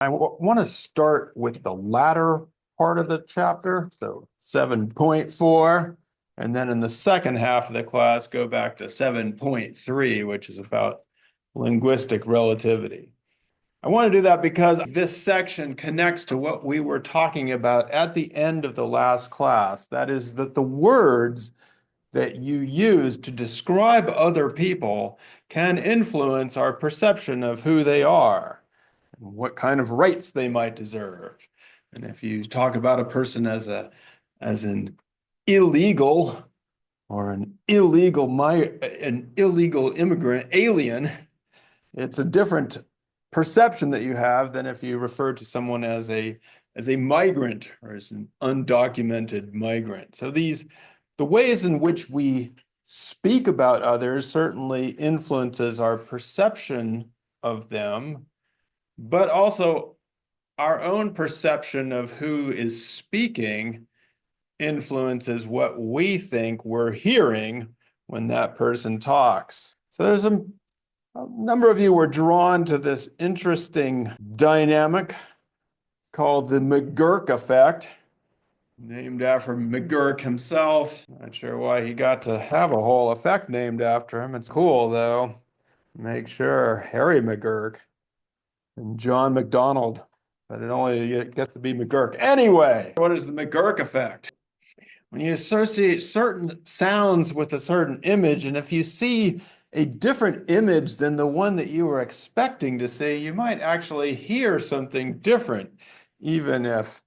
I want to start with the latter part of the chapter, so 7.4, and then in the second half of the class, go back to 7.3, which is about linguistic relativity. I want to do that because this section connects to what we were talking about at the end of the last class. That is that the words that you use to describe other people can influence our perception of who they are and what kind of rights they might deserve. And if you talk about a person as an illegal or an illegal immigrant, alien, it's a different perception that you have than if you refer to someone as a migrant or as an undocumented migrant. So the ways in which we speak about others certainly influences our perception of them, but also our own perception of who is speaking influences what we think we're hearing when that person talks. So there's a number of you were drawn to this interesting dynamic called the McGurk effect, named after McGurk himself. Not sure why he got to have a whole effect named after him. It's cool, though. Make sure Harry McGurk and John MacDonald, but it only gets to be McGurk. Anyway, what is the McGurk effect? When you associate certain sounds with a certain image, and if you see a different image than the one that you were expecting to see, you might actually hear something different, even if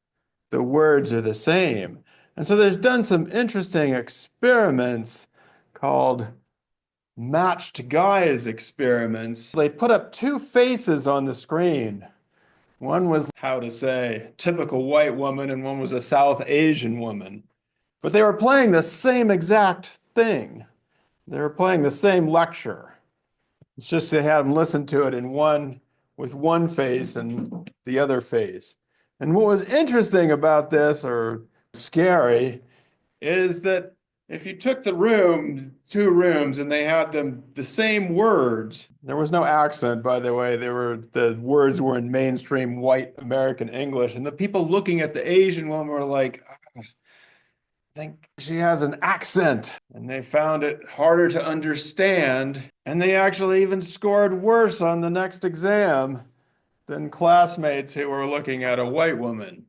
the words are the same. And so there's done some interesting experiments called matched guise experiments. They put up two faces on the screen. One was, how to say, typical white woman, and one was a South Asian woman. But they were playing the same exact thing. They were playing the same lecture. It's just they had them listen to it with one face and the other face. And what was interesting about this, or scary, is that if you took two rooms, and they had them the same words, there was no accent, by the way. The words were in mainstream white American English, and the people looking at the Asian woman were like, I think she has an accent, and they found it harder to understand, and they actually even scored worse on the next exam than classmates who were looking at a white woman.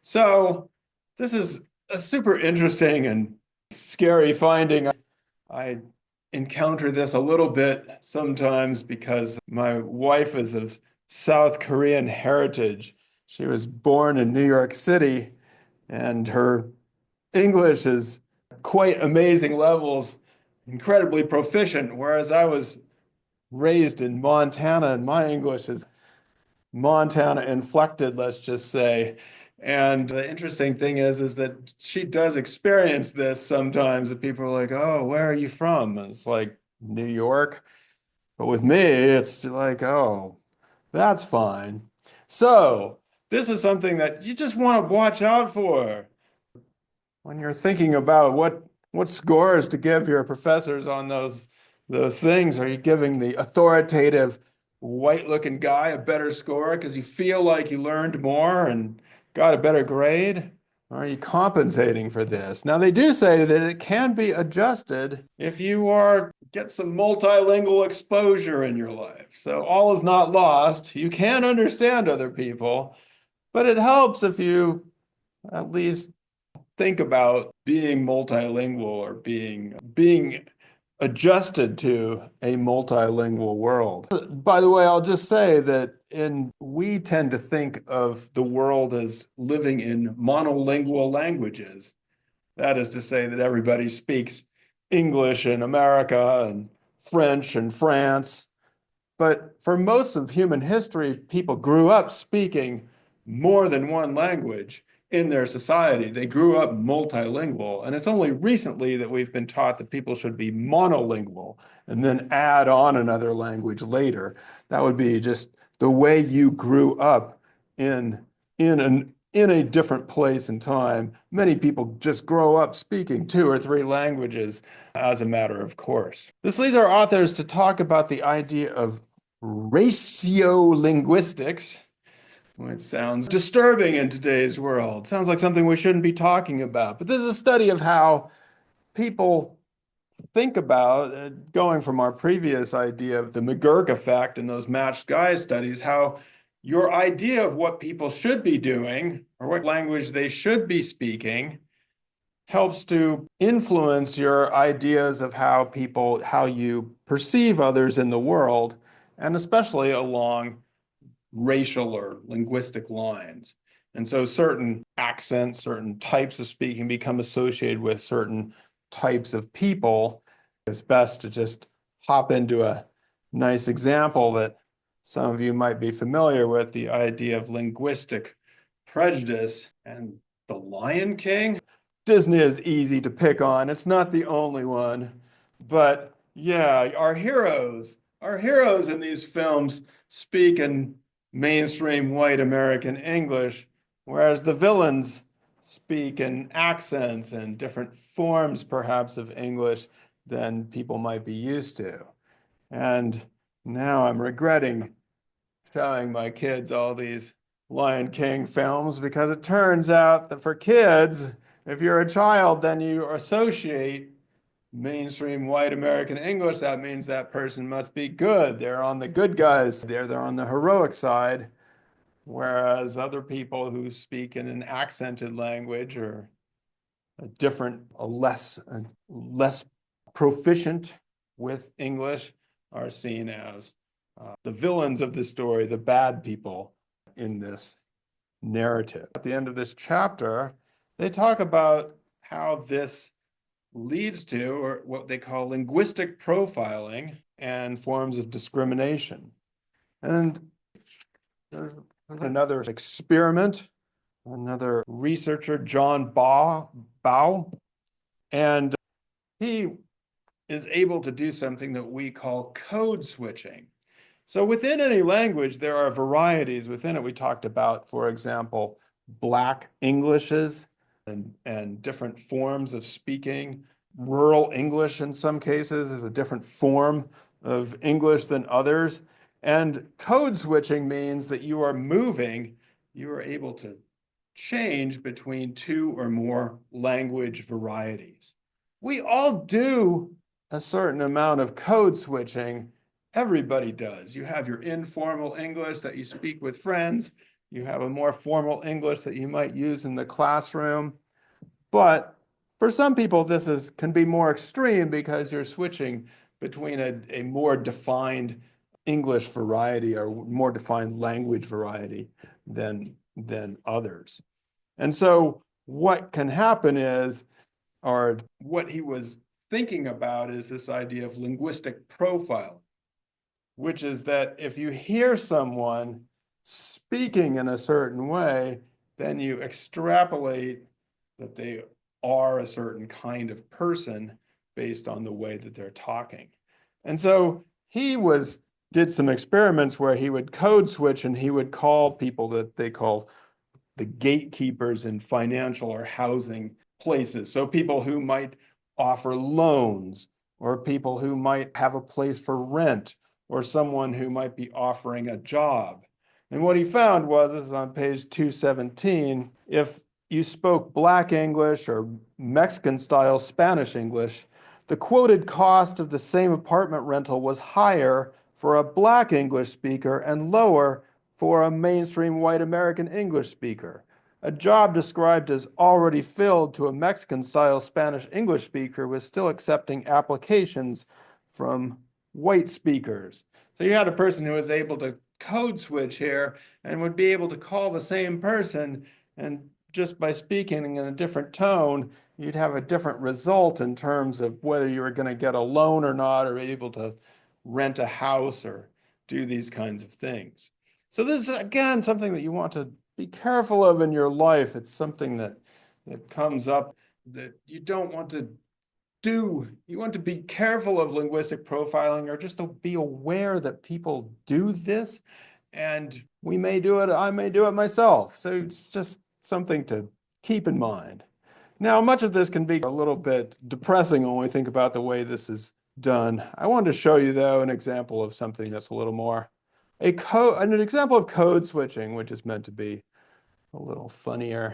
So this is a super interesting and scary finding. I encounter this a little bit sometimes because my wife is of South Korean heritage. She was born in New York City, and her English is quite amazing levels, incredibly proficient, whereas I was raised in Montana, and my English is Montana inflected, let's just say. And the interesting thing is that she does experience this sometimes, that people are like, oh, where are you from? And it's like, New York. But with me, it's like, oh, that's fine. So this is something that you just want to watch out for when you're thinking about what scores to give your professors on those things. Are you giving the authoritative white-looking guy a better score because you feel like you learned more and got a better grade? Or are you compensating for this? Now, they do say that it can be adjusted if you get some multilingual exposure in your life. So all is not lost. You can understand other people, but it helps if you at least think about being multilingual or being adjusted to a multilingual world. By the way, I'll just say that we tend to think of the world as living in monolingual languages. That is to say that everybody speaks English in America and French in France. But for most of human history, people grew up speaking more than one language in their society. They grew up multilingual. And it's only recently that we've been taught that people should be monolingual and then add on another language later. That would be just the way you grew up in a different place and time. Many people just grow up speaking two or three languages as a matter of course. This leads our authors to talk about the idea of raciolinguistics, It sounds disturbing in today's world. Sounds like something we shouldn't be talking about. But this is a study of how people think about, going from our previous idea of the McGurk effect and those matched guise studies, how your idea of what people should be doing or what language they should be speaking helps to influence your ideas of how you perceive others in the world, and especially along racial or linguistic lines. And so certain accents, certain types of speaking become associated with certain types of people. It's best to just hop into a nice example that some of you might be familiar with, the idea of linguistic prejudice and the Lion King. Disney is easy to pick on. It's not the only one. But yeah, our heroes in these films speak in mainstream white American English, whereas the villains speak in accents and different forms, perhaps, of English than people might be used to. And now I'm regretting showing my kids all these Lion King films, because it turns out that for kids, if you're a child, then you associate mainstream white American English. That means that person must be good. They're on the good guys. They're on the heroic side. Whereas other people who speak in an accented language or less proficient with English are seen as the villains of the story, the bad people in this narrative. At the end of this chapter, they talk about how this leads to, or what they call, linguistic profiling and forms of discrimination. And there's another experiment, another researcher, John Baugh, and he is able to do something that we call code switching. So within any language, there are varieties within it. We talked about, for example, Black Englishes and different forms of speaking. Rural English, in some cases, is a different form of English than others. And code switching means that you are able to change between two or more language varieties. We all do a certain amount of code switching. Everybody does. You have your informal English that you speak with friends. You have a more formal English that you might use in the classroom. But for some people, can be more extreme because you're switching between a more defined English variety or more defined language variety than others. And so what can happen is, or what he was thinking about, is this idea of linguistic profile, which is that if you hear someone speaking in a certain way, then you extrapolate that they are a certain kind of person based on the way that they're talking. And so he did some experiments where he would code switch, and he would call people that they call the gatekeepers in financial or housing places. So people who might offer loans, or people who might have a place for rent, or someone who might be offering a job. And what he found was, this is on page 217, if you spoke Black English or Mexican-style Spanish English, the quoted cost of the same apartment rental was higher for a Black English speaker and lower for a mainstream white American English speaker. A job described as already filled to a Mexican-style Spanish English speaker was still accepting applications from white speakers. So you had a person who was able to code switch here and would be able to call the same person, and just by speaking in a different tone, you'd have a different result in terms of whether you were going to get a loan or not, or able to rent a house or do these kinds of things. So this is, again, something that you want to be careful of in your life. It's something that comes up that you don't want to do. You want to be careful of linguistic profiling, or just to be aware that people do this, and we may do it, I may do it myself. So it's just something to keep in mind. Now, much of this can be a little bit depressing when we think about the way this is done. I wanted to show you, though, an example of something that's a little more an example of code switching, which is meant to be a little funnier.